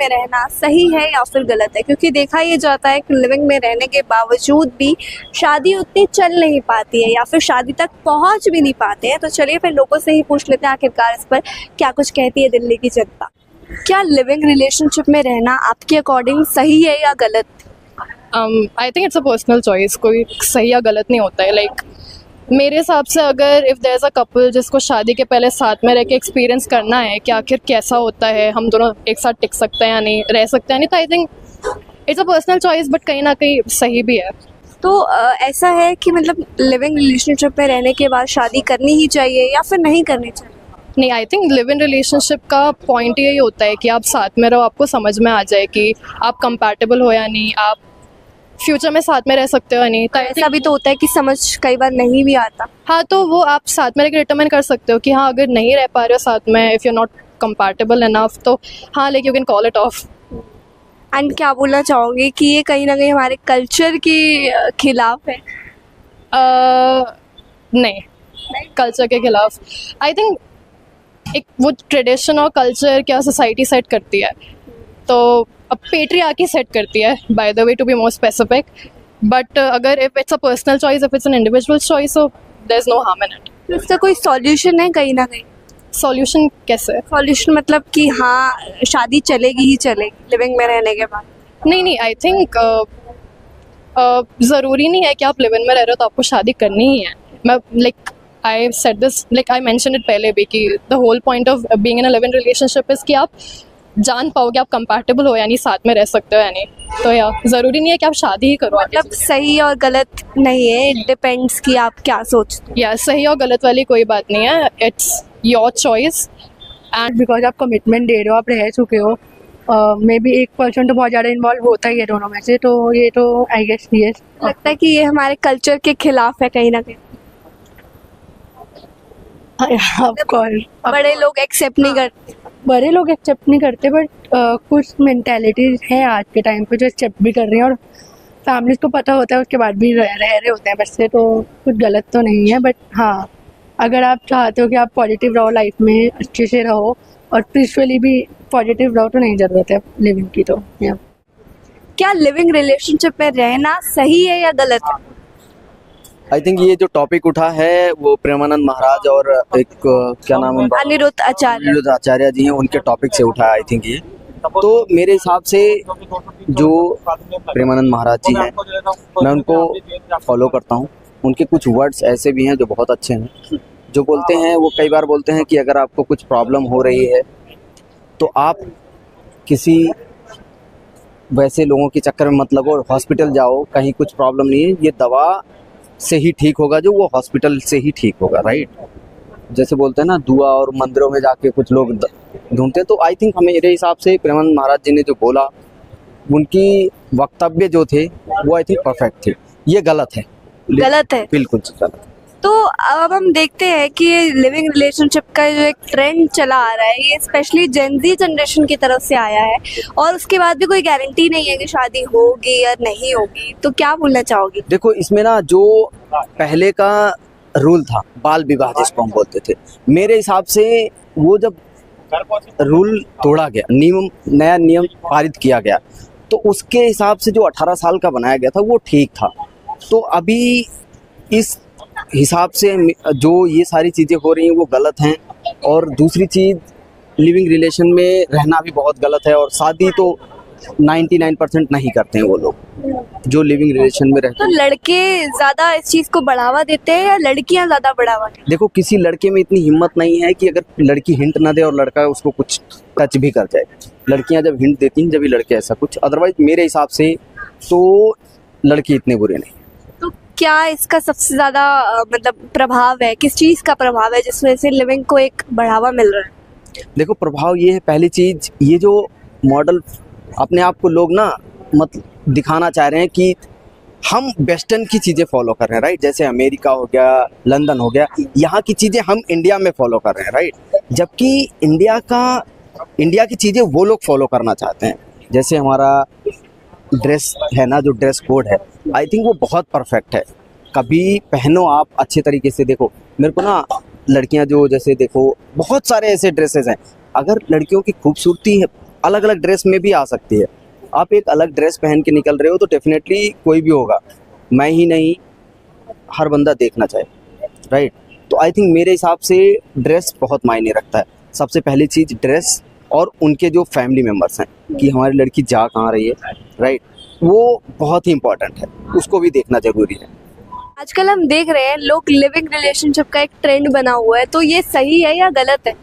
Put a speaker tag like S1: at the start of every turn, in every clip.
S1: में रहना सही है या फिर गलत है? क्योंकि देखा ये जाता है कि लिविंग में रहने के बावजूद भी शादी उतनी चल नहीं पाती है या फिर शादी तक पहुंच भी नहीं पाते हैं। तो चलिए फिर लोगों से ही पूछ लेते हैं आखिरकार इस पर क्या कुछ कहती है दिल्ली की जनता। क्या लिविंग रिलेशनशिप में रहना आपके अकॉर्डिंग सही है या गलत?
S2: I think it's a personal choice, कोई सही या गलत नहीं होता है। लाइक मेरे हिसाब से अगर if there is a couple जिसको शादी के पहले साथ में रह के एक्सपीरियंस करना है कि आखिर कैसा होता है, हम दोनों एक साथ टिक सकते हैं या नहीं, रह सकते हैं नहीं, तो I think it's a personal choice, but कहीं ना कहीं सही भी है।
S1: तो ऐसा है कि मतलब लिविंग रिलेशनशिप में रहने के बाद शादी करनी ही चाहिए या फिर नहीं करनी चाहिए?
S2: नहीं, I think live in relationship का पॉइंट यही होता है कि आप साथ में रहो, आपको समझ में आ जाए कि आप कंपैटिबल हो या नहीं, आप फ्यूचर में साथ में रह सकते हो या नहीं। तो
S1: ऐसा भी तो होता है कि समझ कई बार नहीं भी आता।
S2: हाँ, तो वो आप साथ में रह के डिटरमाइन कर सकते हो कि हाँ, अगर नहीं रह पा रहे हो साथ में, if you are not compatible enough, तो हाँ, like you can call it off.
S1: And क्या बोलना चाहोगे कि ये कहीं ना कहीं हमारे कल्चर के खिलाफ है?
S2: नहीं, कल्चर के खिलाफ आई थिंक एक वो ट्रेडिशन और कल्चर क्या सोसाइटी सेट करती है, तो अब पेट्रियार्की सेट करती है, by the way to be more specific. But अगर if it's a personal choice, if it's an individual choice, so there is no harm in it.
S1: तो इसका कोई सॉल्यूशन है कहीं ना कहीं?
S2: सॉल्यूशन कैसे?
S1: सॉल्यूशन मतलब कि हाँ शादी चलेगी ही चलेगी लिविंग में रहने के बाद?
S2: नहीं, आई थिंक ज़रूरी नहीं है कि आप लिव इन में रह रहे हो तो आपको शादी करनी ही है। मैं like I said this, like I mention it पहले भी कि the whole point of being in a live in relationship is कि आप जान पाओगे आप कंपैटिबल हो यानी साथ में रह सकते हो या नहीं। तो या ज़रूरी नहीं है कि आप शादी ही करो।
S1: मतलब सही और गलत नहीं है, इट डिपेंड्स कि आप क्या सोचते हो।
S2: या सही और गलत वाली कोई बात नहीं है, it's your choice. And
S3: because आप कमिटमेंट दे रहे हो, आप रह चुके हो, मे बी 1% तो बहुत ज़्यादा इन्वॉल्व होता ही है दोनों में से, तो ये तो आई गेस यस।
S1: लगता है कि ये हमारे कल्चर के खिलाफ है कहीं ना कहीं।
S3: ऑफ कोर्स
S1: बड़े लोग एक्सेप्ट नहीं करते।
S3: बड़े लोग एक्सेप्ट नहीं करते, बट कुछ मेंटेलिटीज हैं आज के टाइम पे जो एक्सेप्ट भी कर रही हैं, और फैमिलीज को पता होता है उसके बाद भी रह रहे होते हैं बच्चे, तो कुछ गलत तो नहीं है। बट हाँ, अगर आप चाहते हो कि आप पॉजिटिव रहो लाइफ में, अच्छे से रहो और स्पिरिचुअली भी पॉजिटिव रहो, तो नहीं ज़रूरत है लिविंग की। तो या
S1: क्या लिविंग रिलेशनशिप में रहना सही है या गलत है?
S4: आई थिंक ये जो टॉपिक उठा है वो प्रेमानंद महाराज और एक क्या नाम है,
S1: अनिरुद्ध आचार्य।
S4: अनिरुद्ध आचार्य जी हैं, उनके टॉपिक से उठा है आई थिंक ये। तो मेरे हिसाब से जो प्रेमानंद महाराज जी हैं, मैं उनको फॉलो करता हूँ। उनके कुछ वर्ड्स ऐसे भी हैं जो बहुत अच्छे हैं। जो बोलते हैं वो कई बार बोलते हैं कि अगर आपको कुछ प्रॉब्लम हो रही है तो आप किसी वैसे लोगों के चक्कर में मत लगो, हॉस्पिटल जाओ, कहीं कुछ प्रॉब्लम नहीं है, ये दवा से ही ठीक होगा जो वो हॉस्पिटल से ही ठीक होगा, राइट। जैसे बोलते हैं ना, दुआ और मंदिरों में जाके कुछ लोग ढूंढते हैं। तो आई थिंक मेरे हिसाब से प्रेमानंद महाराज जी ने जो बोला, उनकी वक्तव्य जो थे वो आई थिंक परफेक्ट थे। ये गलत है,
S1: गलत है,
S4: बिल्कुल गलत।
S1: तो अब हम देखते हैं कि ये लिविंग रिलेशनशिप का जो एक ट्रेंड चला आ रहा है, ये स्पेशली जेन ज़ी जनरेशन की तरफ से आया है, और उसके बाद भी कोई गारंटी नहीं है कि शादी होगी या नहीं होगी। तो क्या बोलना चाहोगी?
S4: देखो, इसमें ना जो पहले का रूल था, बाल विवाह जिसको हम बोलते थे, मेरे हिसाब से वो जब रूल तोड़ा गया, नया नियम पारित किया गया, तो उसके हिसाब से जो 18 साल का बनाया गया था वो ठीक था। तो अभी इस हिसाब से जो ये सारी चीज़ें हो रही हैं वो गलत हैं। और दूसरी चीज़, लिविंग रिलेशन में रहना भी बहुत गलत है, और शादी तो 99% नहीं करते हैं वो लोग जो लिविंग रिलेशन में रहते
S1: तो
S4: हैं।
S1: लड़के ज़्यादा इस चीज़ को बढ़ावा देते हैं या लड़कियां ज़्यादा बढ़ावा देती हैं?
S4: देखो, किसी लड़के में इतनी हिम्मत नहीं है कि अगर लड़की हिंट ना दे और लड़का उसको कुछ टच भी कर जाए। लड़कियां जब हिंट देती हैं जब लड़के ऐसा कुछ, अदरवाइज मेरे हिसाब से तो लड़के इतने बुरे नहीं।
S1: तो क्या इसका सबसे ज़्यादा मतलब प्रभाव है, किस चीज़ का प्रभाव है जिस वजह से लिविंग को एक बढ़ावा मिल रहा है?
S4: देखो, प्रभाव ये है, पहली चीज़ ये जो मॉडल अपने आप को लोग ना दिखाना चाह रहे हैं कि हम वेस्टर्न की चीज़ें फॉलो कर रहे हैं, राइट। जैसे अमेरिका हो गया, लंदन हो गया, यहाँ की चीज़ें हम इंडिया में फॉलो कर रहे हैं, राइट। जबकि इंडिया की चीज़ें वो लोग फॉलो करना चाहते हैं। जैसे हमारा ड्रेस है ना, जो ड्रेस कोड है, आई थिंक वो बहुत परफेक्ट है। कभी पहनो आप अच्छे तरीके से। देखो, मेरे को ना लड़कियां जो, जैसे देखो बहुत सारे ऐसे ड्रेसेस हैं, अगर लड़कियों की खूबसूरती है अलग अलग ड्रेस में भी आ सकती है। आप एक अलग ड्रेस पहन के निकल रहे हो तो डेफिनेटली कोई भी होगा, मैं ही नहीं, हर बंदा देखना चाहे, राइट। तो आई थिंक मेरे हिसाब से ड्रेस बहुत मायने रखता है। सबसे पहली चीज़ ड्रेस, और उनके जो फैमिली मेम्बर्स हैं कि हमारी लड़की जा कहाँ रही है, राइट, वो बहुत ही इंपॉर्टेंट है, उसको भी देखना ज़रूरी है।
S1: आजकल हम देख रहे हैं लोग लिविंग रिलेशनशिप का एक ट्रेंड बना हुआ है, तो ये सही है या गलत है?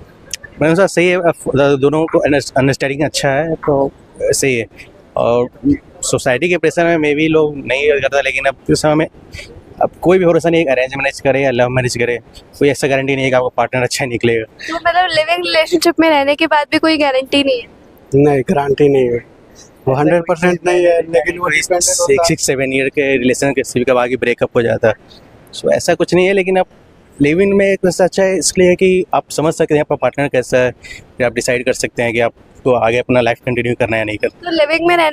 S5: मैंने सोचा सही है, दोनों को अंडरस्टैंडिंग अच्छा है तो सही है। और सोसाइटी के प्रेशर में मे भी लोग नहीं करता, लेकिन अब इस समय में अब कोई भी भरोसा नहीं है, अरेंज मैरिज करे या लव मैरिज करे, कोई ऐसा गारंटी नहीं है कि आपका पार्टनर अच्छा निकलेगा।
S1: तो मतलब लिविंग रिलेशनशिप में रहने के बाद भी कोई गारंटी नहीं है?
S6: नहीं, गारंटी नहीं है, वो 100% नहीं है, लेकिन वो
S5: 6-7 ईयर के रिलेशन के सिर्फ कब आगे ब्रेकअप हो जाता है, सो ऐसा कुछ नहीं है। लेकिन अब लिव इन में वैसा अच्छा है इसलिए कि आप समझ सकते हैं आपका पार्टनर कैसा है, फिर आप डिसाइड कर सकते हैं कि आपको आगे अपना लाइफ कंटिन्यू करना है या नहीं करना।
S1: तो लिविंग में रहने